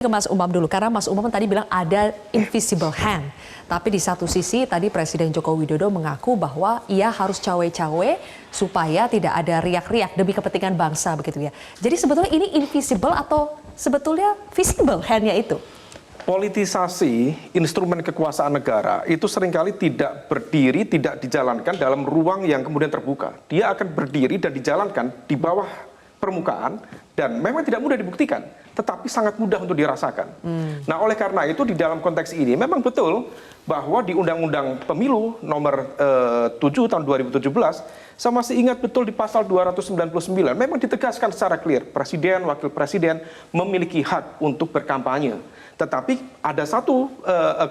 Ke Mas Umam dulu, karena Mas Umam tadi bilang ada invisible hand. Tapi di satu sisi tadi Presiden Joko Widodo mengaku bahwa ia harus cawe-cawe supaya tidak ada riak-riak demi kepentingan bangsa begitu ya. Jadi sebetulnya ini invisible atau sebetulnya visible hand-nya itu? Politisasi instrumen kekuasaan negara itu seringkali tidak berdiri, tidak dijalankan dalam ruang yang kemudian terbuka. Dia akan berdiri dan dijalankan di bawah permukaan dan memang tidak mudah dibuktikan, tetapi sangat mudah untuk dirasakan. Nah, oleh karena itu di dalam konteks ini memang betul bahwa di Undang-Undang Pemilu nomor 7 tahun 2017, saya masih ingat betul di pasal 299, memang ditegaskan secara clear, Presiden, Wakil Presiden memiliki hak untuk berkampanye. Tetapi ada satu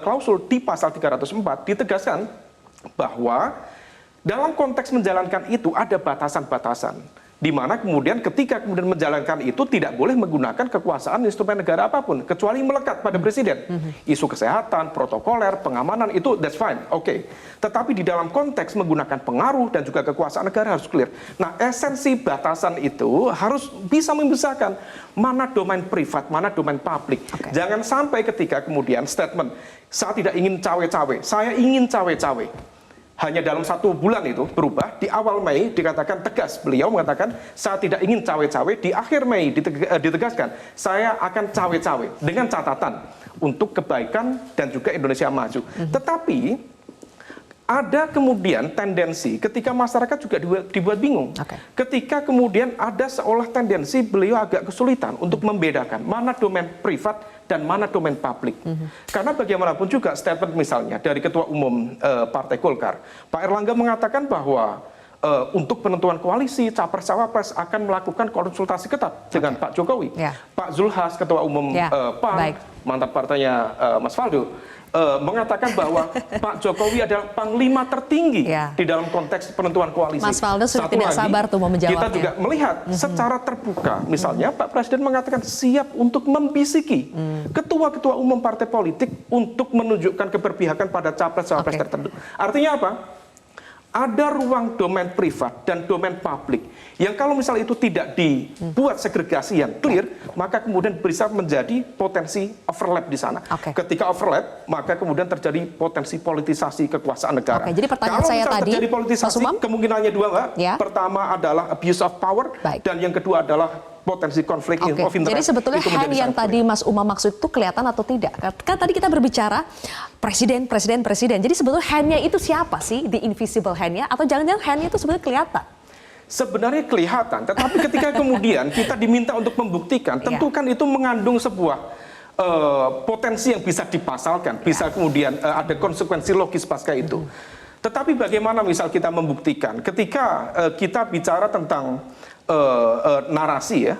klausul di pasal 304 ditegaskan bahwa dalam konteks menjalankan itu ada batasan-batasan. Di mana kemudian ketika kemudian menjalankan itu tidak boleh menggunakan kekuasaan instrumen negara apapun kecuali melekat pada presiden. Isu kesehatan, protokoler, pengamanan itu that's fine, oke. Tetapi di dalam konteks menggunakan pengaruh dan juga kekuasaan negara harus clear. Nah, esensi batasan itu harus bisa memisahkan mana domain privat, mana domain publik. Jangan sampai ketika kemudian statement saya tidak ingin cawe-cawe, saya ingin cawe-cawe. Hanya dalam 1 bulan itu berubah, di awal Mei dikatakan tegas, beliau mengatakan saya tidak ingin cawe-cawe, di akhir Mei ditegaskan saya akan cawe-cawe dengan catatan untuk kebaikan dan juga Indonesia maju. Tetapi ada kemudian tendensi ketika masyarakat juga dibuat bingung. Ketika kemudian ada seolah tendensi beliau agak kesulitan untuk membedakan mana domain privat dan mana domain publik. Karena bagaimanapun juga statement misalnya dari Ketua Umum Partai Golkar, Pak Erlangga mengatakan bahwa untuk penentuan koalisi Capres-Cawapres akan melakukan konsultasi ketat dengan Pak Jokowi. Pak Zulhas, Ketua Umum PAN, mantan partainya Mas Faldo, mengatakan bahwa Pak Jokowi adalah panglima tertinggi di dalam konteks penentuan koalisi. Mas Faldo sudah tidak sabar tuh mau menjawabnya. Kita juga melihat secara terbuka, misalnya Pak Presiden mengatakan siap untuk membisiki ketua-ketua umum partai politik untuk menunjukkan keberpihakan pada capres-cawapres tertentu. Artinya apa? Ada ruang domain privat dan domain publik yang kalau misalnya itu tidak dibuat segregasi yang clear, maka kemudian bisa menjadi potensi overlap di sana. Ketika overlap, maka kemudian terjadi potensi politisasi kekuasaan negara. Jadi pertanyaan kalau saya tadi, terjadi politisasi, kemungkinannya dua, Mbak. Pertama adalah abuse of power, dan yang kedua adalah potensi konflik of interest. Jadi sebetulnya hand yang tadi Mas Umam maksud itu kelihatan atau tidak? Kan tadi kita berbicara presiden. Jadi sebetulnya hand-nya itu siapa sih? The invisible hand-nya? Atau jangan-jangan hand-nya itu sebetulnya kelihatan? Sebenarnya kelihatan, tetapi ketika kemudian kita diminta untuk membuktikan, tentu kan itu mengandung sebuah potensi yang bisa dipasalkan, bisa kemudian ada konsekuensi logis pasca itu. Tetapi bagaimana misal kita membuktikan ketika kita bicara tentang narasi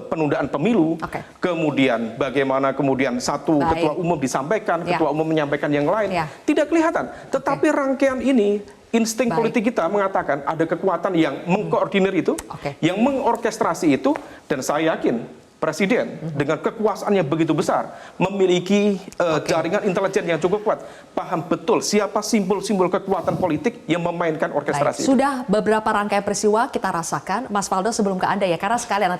penundaan pemilu, kemudian bagaimana kemudian satu ketua umum disampaikan, ketua umum menyampaikan yang lain, tidak kelihatan. Tetapi rangkaian ini, insting politik kita mengatakan ada kekuatan yang mengkoordinir itu, yang mengorkestrasi itu, dan saya yakin Presiden dengan kekuasaan yang begitu besar memiliki jaringan intelijen yang cukup kuat, paham betul siapa simbol-simbol kekuatan politik yang memainkan orkestrasi. Sudah beberapa rangkaian peristiwa kita rasakan, Mas Faldo, sebelum ke Anda ya, karena sekalian nanti